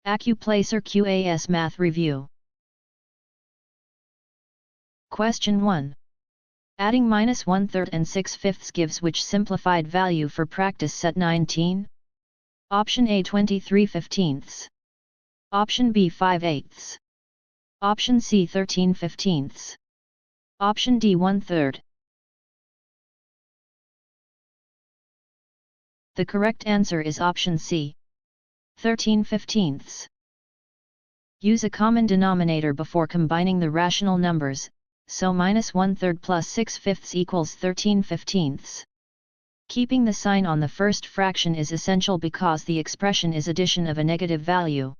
Accuplacer QAS Math Review. Question 1. Adding -1/3 and 6/5 gives which simplified value for practice set 19? Option A 23/15. Option B 5/8. Option C 13/15. Option D 1/3. The correct answer is option C, 13/15. Use a common denominator before combining the rational numbers, so -1/3 plus 6/5 equals 13/15. Keeping the sign on the first fraction is essential because the expression is addition of a negative value.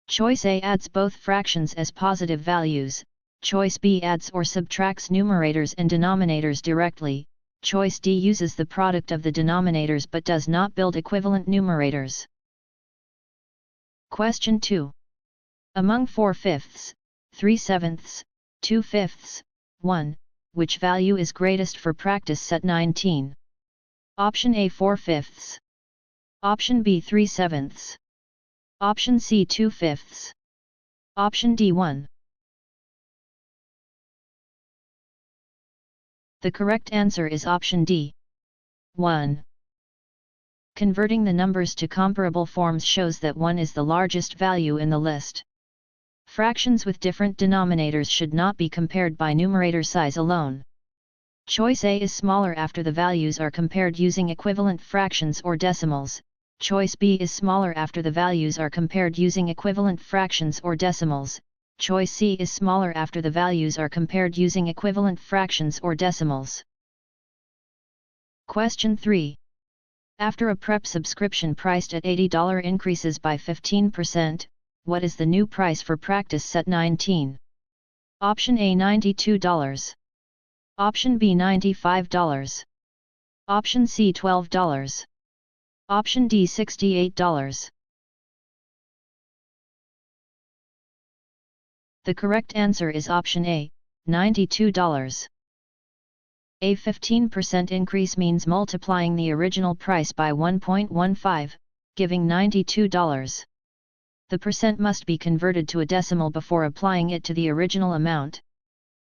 Choice A adds both fractions as positive values, choice B adds or subtracts numerators and denominators directly, choice D uses the product of the denominators but does not build equivalent numerators. Question 2. Among 4/5, 3/7, 2/5, 1, which value is greatest for practice set 19? Option A 4/5. Option B 3/7. Option C 2/5. Option D 1. The correct answer is option D, 1. Converting the numbers to comparable forms shows that 1 is the largest value in the list. Fractions with different denominators should not be compared by numerator size alone. Choice A is smaller after the values are compared using equivalent fractions or decimals. Choice B is smaller after the values are compared using equivalent fractions or decimals. Choice C is smaller after the values are compared using equivalent fractions or decimals. Question 3. After a prep subscription priced at $80 increases by 15%, what is the new price for practice set 19? Option A $92. Option B $95. Option C $12. Option D $68. The correct answer is option A, $92. A 15% increase means multiplying the original price by 1.15, giving $92. The percent must be converted to a decimal before applying it to the original amount.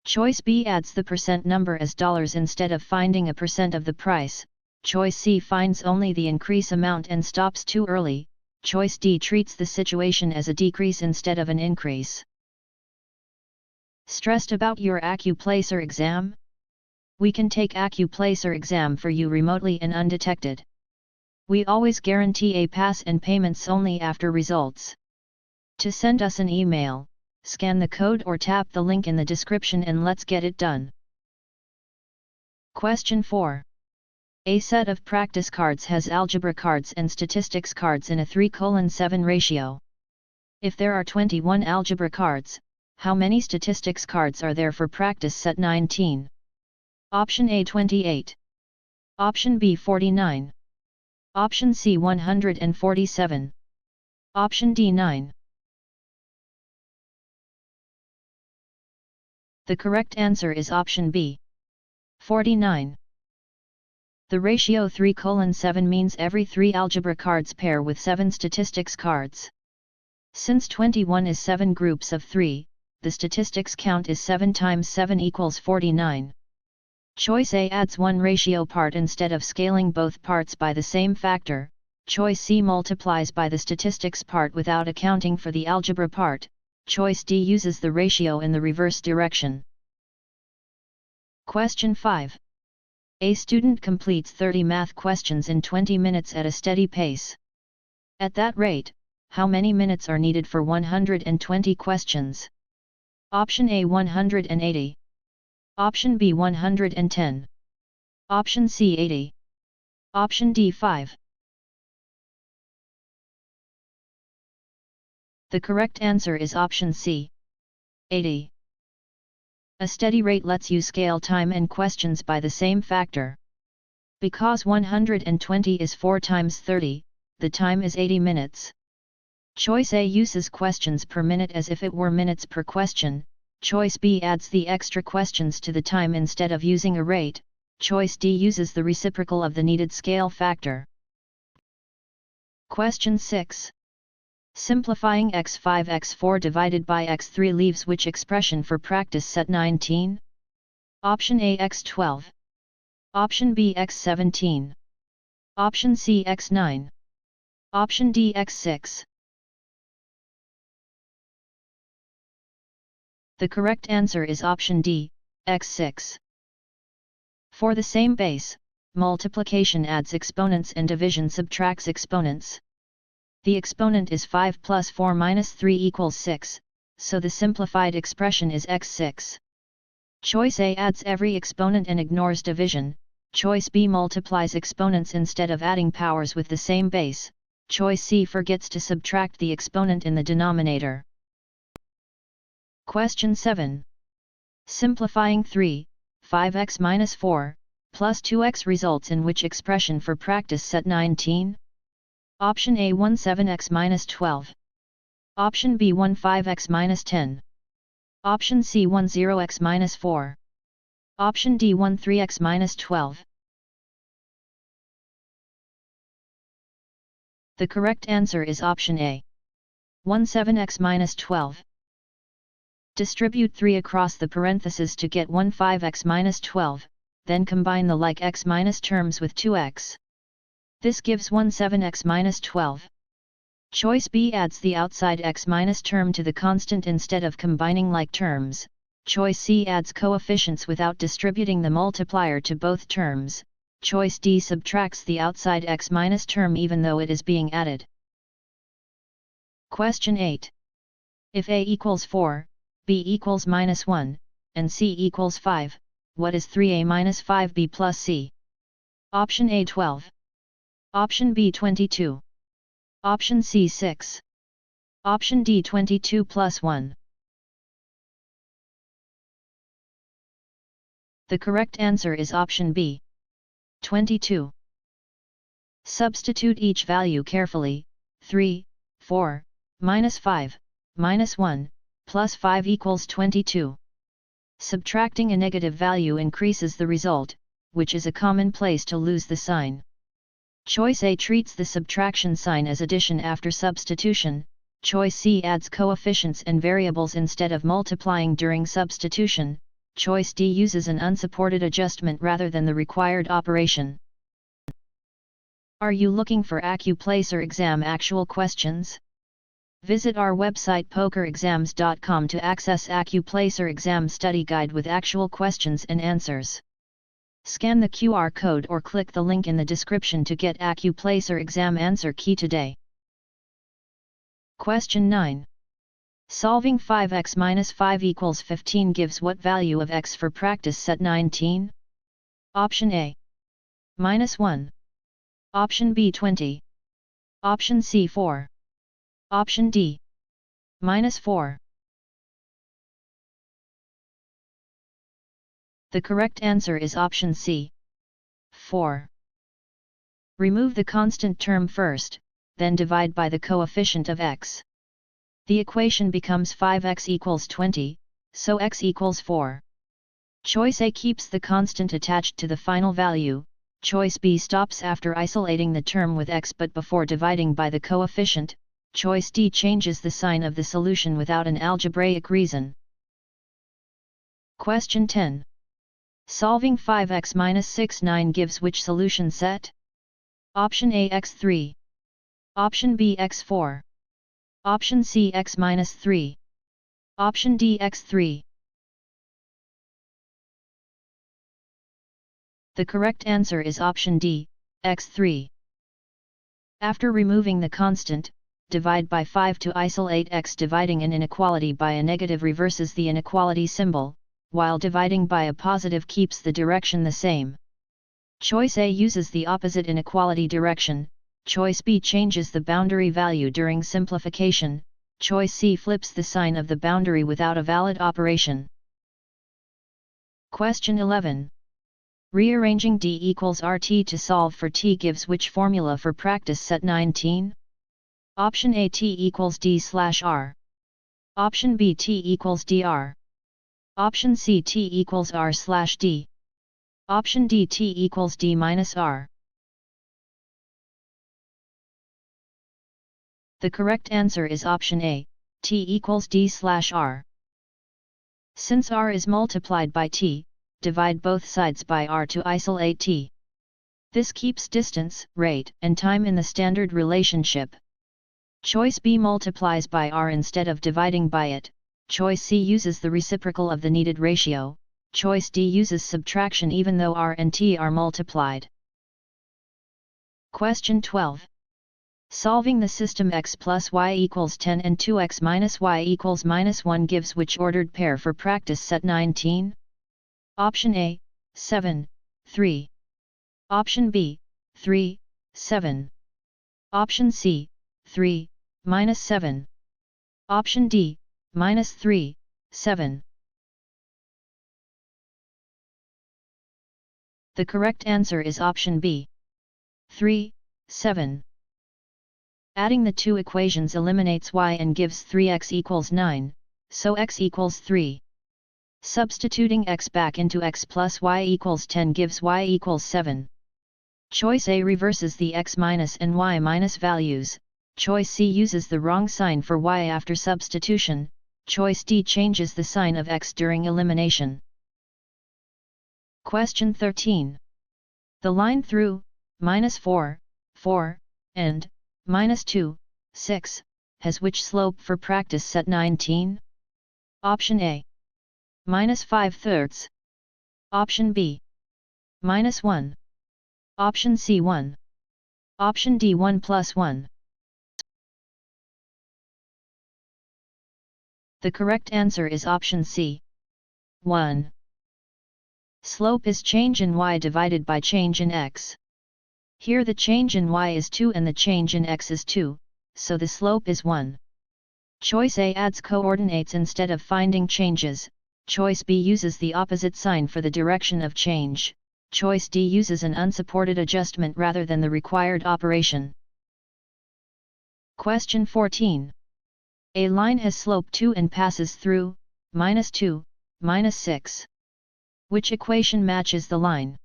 Choice B adds the percent number as dollars instead of finding a percent of the price. Choice C finds only the increase amount and stops too early. Choice D treats the situation as a decrease instead of an increase. Stressed about your Accuplacer exam? We can take Accuplacer exam for you remotely and undetected. We always guarantee a pass and payments only after results. To send us an email, scan the code or tap the link in the description and let's get it done. Question 4. A set of practice cards has algebra cards and statistics cards in a 3:7 ratio. If there are 21 algebra cards, how many statistics cards are there for practice set 19? Option A 28. Option B 49. Option C 147. Option D 9. The correct answer is option B, 49. The ratio 3:7 means every 3 algebra cards pair with 7 statistics cards. Since 21 is 7 groups of 3, the statistics count is 7 times 7 equals 49. Choice A adds one ratio part instead of scaling both parts by the same factor. Choice C multiplies by the statistics part without accounting for the algebra part. Choice D uses the ratio in the reverse direction. Question 5. A student completes 30 math questions in 20 minutes at a steady pace. At that rate, how many minutes are needed for 120 questions? Option A 180. Option B 110. Option C 80. Option D 5. The correct answer is option C, 80. A steady rate lets you scale time and questions by the same factor. Because 120 is 4 times 30, the time is 80 minutes. Choice A uses questions per minute as if it were minutes per question. Choice B adds the extra questions to the time instead of using a rate. Choice D uses the reciprocal of the needed scale factor. Question 6. Simplifying x5 x4 divided by x3 leaves which expression for practice set 19? Option A x12. Option B x17. Option C x9. Option D x6. The correct answer is option D, x6. For the same base, multiplication adds exponents and division subtracts exponents. The exponent is 5 plus 4 minus 3 equals 6, so the simplified expression is x6. Choice A adds every exponent and ignores division. Choice B multiplies exponents instead of adding powers with the same base. Choice C forgets to subtract the exponent in the denominator. Question 7. Simplifying 3, 5x minus 4, plus 2x results in which expression for practice set 19? Option A 17x minus 12. Option B 15x minus 10. Option C 10x minus 4. Option D 13x minus 12. The correct answer is option A, 17x minus 12. Distribute 3 across the parentheses to get 15x minus 12, then combine the like x minus terms with 2x. This gives 17x minus 12. Choice B adds the outside x minus term to the constant instead of combining like terms. Choice C adds coefficients without distributing the multiplier to both terms. Choice D subtracts the outside x minus term even though it is being added. Question 8. If A equals 4, B equals minus 1, and C equals 5, what is 3A minus 5B plus C? Option A 12. Option B 22. Option C 6. Option D 22 plus 1. The correct answer is option B, 22. Substitute each value carefully. 3, 4, minus 5, minus 1, plus 5 equals 22. Subtracting a negative value increases the result, which is a common place to lose the sign. Choice A treats the subtraction sign as addition after substitution. Choice C adds coefficients and variables instead of multiplying during substitution. Choice D uses an unsupported adjustment rather than the required operation. Are you looking for Accuplacer exam actual questions? Visit our website pokerexams.com to access Accuplacer exam study guide with actual questions and answers. Scan the QR code or click the link in the description to get Accuplacer exam answer key today. Question 9. Solving 5x minus 5 equals 15 gives what value of x for practice set 19? Option A, minus 1. Option B 20. Option C 4. Option D, minus 4. The correct answer is option C, 4. Remove the constant term first, then divide by the coefficient of x. The equation becomes 5x equals 20, so x equals 4. Choice A keeps the constant attached to the final value. Choice B stops after isolating the term with x but before dividing by the coefficient. Choice D changes the sign of the solution without an algebraic reason. Question 10. Solving 5x minus 6 9 gives which solution set? Option A x3. Option B x4. Option C x minus 3. Option D x3. The correct answer is option D, x3. After removing the constant, divide by 5 to isolate x. Dividing an inequality by a negative reverses the inequality symbol, while dividing by a positive keeps the direction the same. Choice A uses the opposite inequality direction. Choice B changes the boundary value during simplification. Choice C flips the sign of the boundary without a valid operation. Question 11. Rearranging D equals RT to solve for T gives which formula for practice set 19? Option A T equals D slash R. Option B T equals DR. Option C T equals R slash D. Option D T equals D minus R. The correct answer is option A, t equals d/r. Since r is multiplied by t, divide both sides by r to isolate t. This keeps distance, rate, and time in the standard relationship. Choice B multiplies by r instead of dividing by it. Choice C uses the reciprocal of the needed ratio. Choice D uses subtraction even though r and t are multiplied. Question 12. Solving the system x plus y equals 10 and 2x minus y equals -1 gives which ordered pair for practice set 19? Option A, 7, 3. Option B, 3, 7. Option C, 3, -7. Option D, -3, 7. The correct answer is option B, 3, 7. Adding the two equations eliminates y and gives 3x equals 9, so x equals 3. Substituting x back into x plus y equals 10 gives y equals 7. Choice A reverses the x minus and y minus values. Choice C uses the wrong sign for y after substitution. Choice D changes the sign of x during elimination. Question 13. The line through -4, 4, and -2, 6, has which slope for practice set 19? Option A, -5/3. Option B, -1. Option C 1. Option D 1+1. The correct answer is option C, 1. Slope is change in y divided by change in x. Here the change in y is 2 and the change in x is 2, so the slope is 1. Choice A adds coordinates instead of finding changes. Choice B uses the opposite sign for the direction of change. Choice D uses an unsupported adjustment rather than the required operation. Question 14. A line has slope 2 and passes through -2, -6. Which equation matches the line?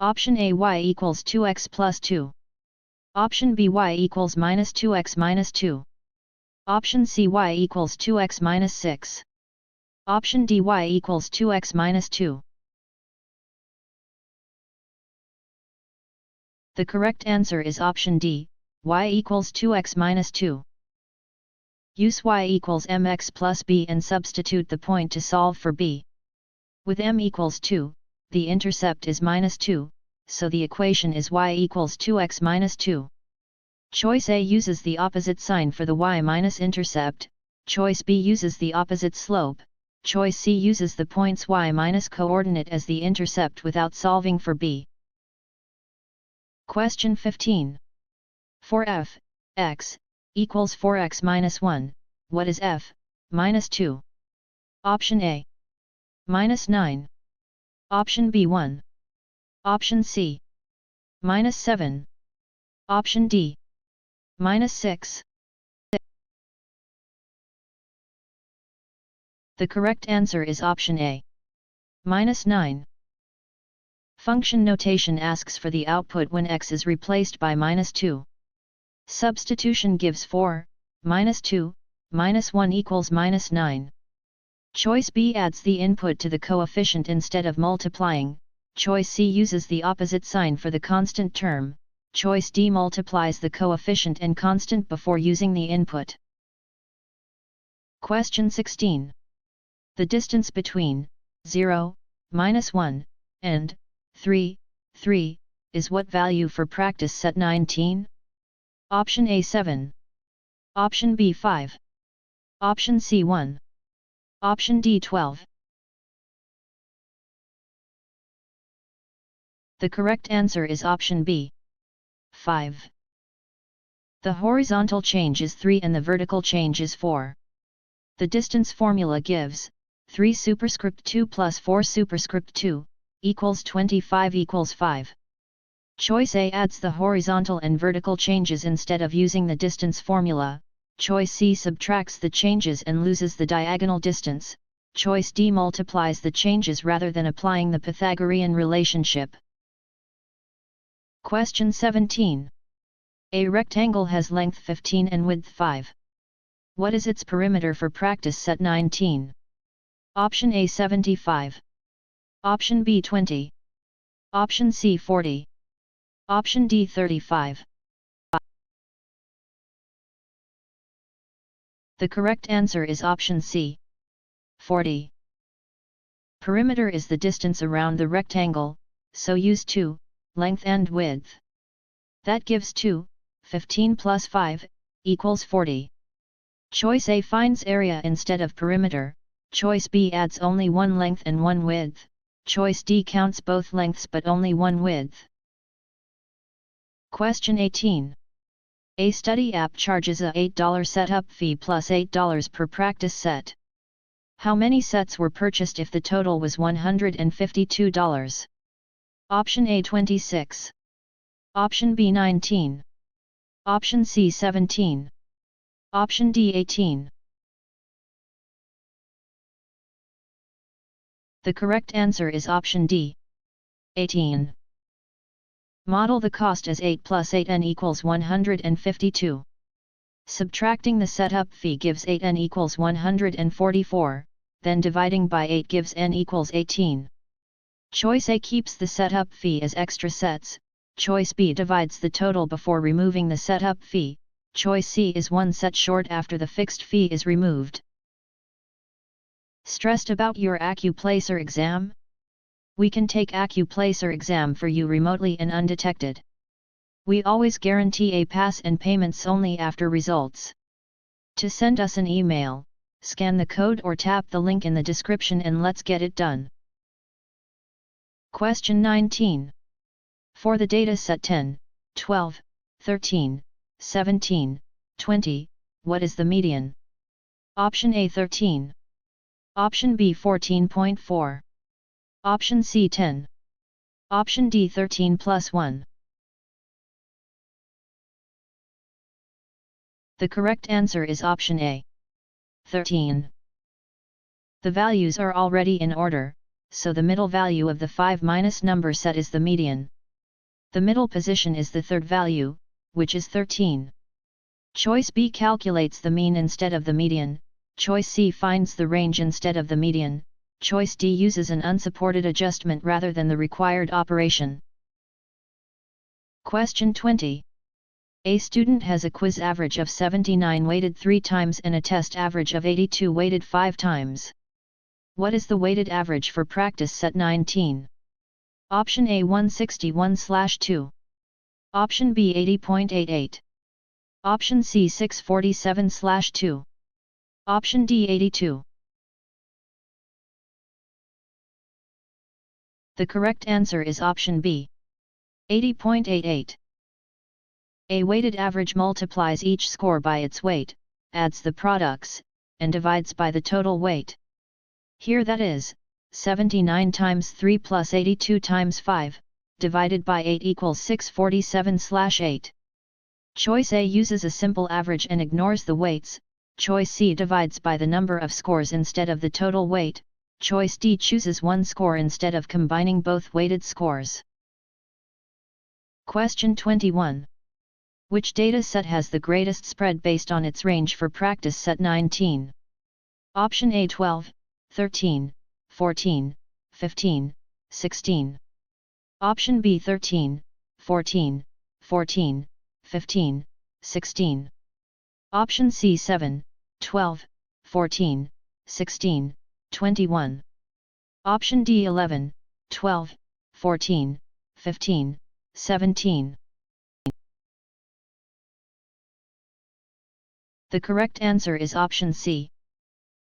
Option A y equals 2x plus 2. Option B y equals -2x minus 2. Option C y equals 2x minus 6. Option D y equals 2x minus 2. The correct answer is option D, y equals 2x minus 2. Use y equals mx plus b and substitute the point to solve for b. With m equals 2, the intercept is -2, so the equation is y equals 2x minus 2. Choice A uses the opposite sign for the y minus intercept. Choice B uses the opposite slope. Choice C uses the points y minus coordinate as the intercept without solving for b. Question 15. For f, x, equals 4x minus 1, what is f, minus 2? Option A, -9. Option B 1. Option C, -7. Option D, -6. The correct answer is option A, -9. Function notation asks for the output when x is replaced by -2. Substitution gives 4, -2, -1 equals -9. Choice B adds the input to the coefficient instead of multiplying. Choice C uses the opposite sign for the constant term. Choice D multiplies the coefficient and constant before using the input. Question 16. The distance between 0, -1, and 3, 3, is what value for practice set 19? Option A 7. Option B 5. Option C 1. Option D 12. The correct answer is option B, 5. The horizontal change is 3 and the vertical change is 4. The distance formula gives 3 superscript 2 plus 4 superscript 2 equals 25 equals 5. Choice A adds the horizontal and vertical changes instead of using the distance formula. Choice C subtracts the changes and loses the diagonal distance. Choice D multiplies the changes rather than applying the Pythagorean relationship. Question 17. A rectangle has length 15 and width 5. What is its perimeter for practice set 19? Option A 75. Option B 20. Option C 40. Option D 35. The correct answer is option C, 40. Perimeter is the distance around the rectangle, so use 2, length and width. That gives 2, 15 plus 5, equals 40. Choice A finds area instead of perimeter, choice B adds only one length and one width, choice D counts both lengths but only one width. Question 18. A study app charges a $8 setup fee plus $8 per practice set. How many sets were purchased if the total was $152? Option A 26. Option B 19. Option C 17. Option D 18. The correct answer is option D, 18. Model the cost as 8 plus 8n equals 152. Subtracting the setup fee gives 8n equals 144, then dividing by 8 gives n equals 18. Choice A keeps the setup fee as extra sets, choice B divides the total before removing the setup fee, choice C is one set short after the fixed fee is removed. Stressed about your Accuplacer exam? We can take Accuplacer exam for you remotely and undetected. We always guarantee a pass and payments only after results. To send us an email, scan the code or tap the link in the description and let's get it done. Question 19. For the data set 10, 12, 13, 17, 20, what is the median? Option A 13. Option B 14.4. Option C 10. Option D 13 plus 1. The correct answer is option A, 13. The values are already in order, so the middle value of the 5 minus number set is the median. The middle position is the third value, which is 13. Choice B calculates the mean instead of the median, choice C finds the range instead of the median, choice D uses an unsupported adjustment rather than the required operation. Question 20. A student has a quiz average of 79 weighted 3 times and a test average of 82 weighted 5 times. What is the weighted average for practice set 19? Option A 161/2. Option B 80.88. Option C 647/2. Option D 82. The correct answer is option B, 80.88. A weighted average multiplies each score by its weight, adds the products, and divides by the total weight. Here that is, 79 times 3 plus 82 times 5, divided by 8 equals 647/8. Choice A uses a simple average and ignores the weights, choice C divides by the number of scores instead of the total weight, choice D chooses one score instead of combining both weighted scores. Question 21. Which data set has the greatest spread based on its range for practice set 19? Option A 12, 13, 14, 15, 16. Option B 13, 14, 14, 15, 16. Option C 7, 12, 14, 16, 21. Option D 11, 12, 14, 15, 17. The correct answer is option C,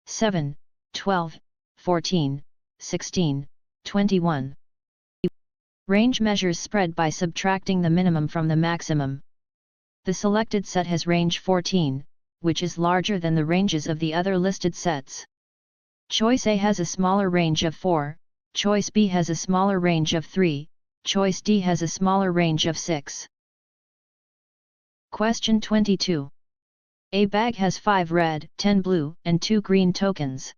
7, 12, 14, 16, 21. Range measures spread by subtracting the minimum from the maximum. The selected set has range 14, which is larger than the ranges of the other listed sets. Choice A has a smaller range of 4, choice B has a smaller range of 3, choice D has a smaller range of 6. Question 22. A bag has 5 red, 10 blue, and 2 green tokens.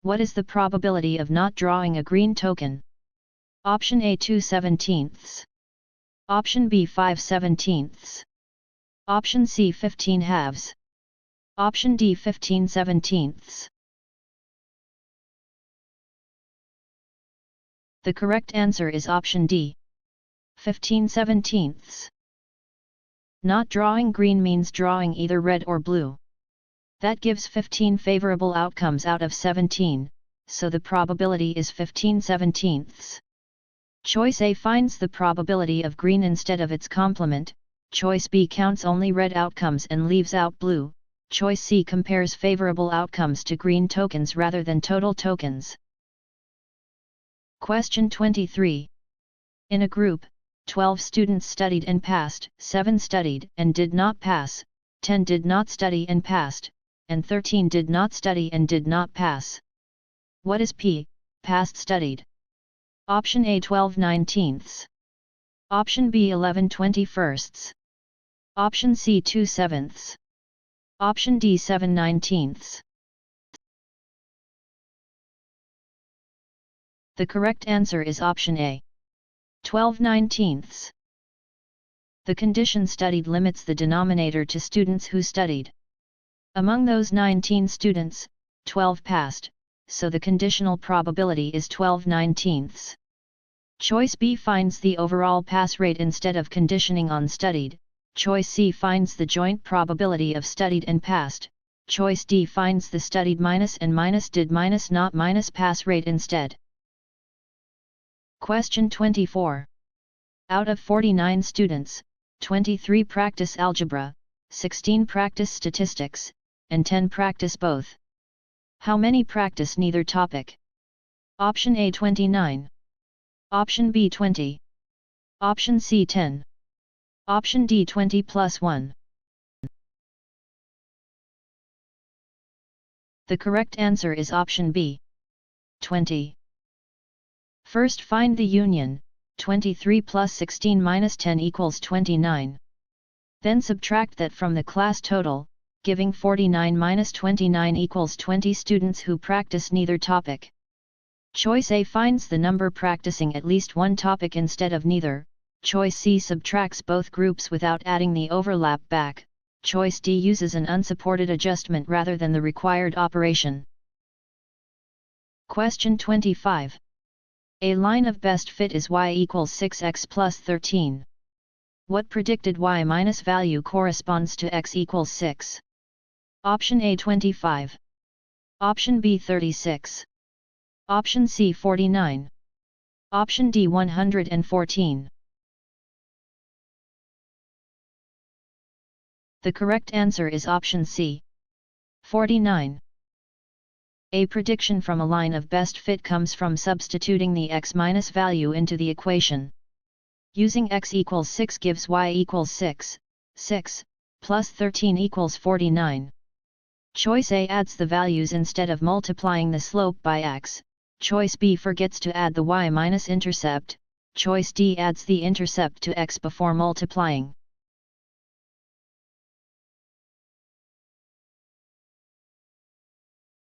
What is the probability of not drawing a green token? Option A 2/17. Option B 5/17. Option C 15 halves. Option D 15 seventeenths. The correct answer is option D, 15 seventeenths. Not drawing green means drawing either red or blue. That gives 15 favorable outcomes out of 17, so the probability is 15 seventeenths. Choice A finds the probability of green instead of its complement, choice B counts only red outcomes and leaves out blue, choice C compares favorable outcomes to green tokens rather than total tokens. Question 23. In a group, 12 students studied and passed, 7 studied and did not pass, 10 did not study and passed, and 13 did not study and did not pass. What is P, passed studied? Option A 12/19. Option B 11/21. Option C 2/7. Option D 7/19. The correct answer is option A, 12/19. The condition studied limits the denominator to students who studied. Among those 19 students, 12 passed, so the conditional probability is 12/19. Choice B finds the overall pass rate instead of conditioning on studied, choice C finds the joint probability of studied and passed, choice D finds the studied minus and minus did minus not minus pass rate instead. Question 24. Out of 49 students, 23 practice algebra, 16 practice statistics, and 10 practice both. How many practice neither topic? Option A 29. Option B 20. Option C 10. Option D 20 plus 1. The correct answer is option B, 20. First find the union, 23 plus 16 minus 10 equals 29. Then subtract that from the class total, giving 49 minus 29 equals 20 students who practice neither topic. Choice A finds the number practicing at least one topic instead of neither, choice C subtracts both groups without adding the overlap back, choice D uses an unsupported adjustment rather than the required operation. Question 25. A line of best fit is y equals 6x plus 13. What predicted y minus value corresponds to x equals 6? Option A 25. Option B 36. Option C 49. Option D 114. The correct answer is option C, 49. A prediction from a line of best fit comes from substituting the x minus value into the equation. Using x equals 6 gives y equals 6, 6, plus 13 equals 49. Choice A adds the values instead of multiplying the slope by x, choice B forgets to add the y minus intercept, choice D adds the intercept to x before multiplying.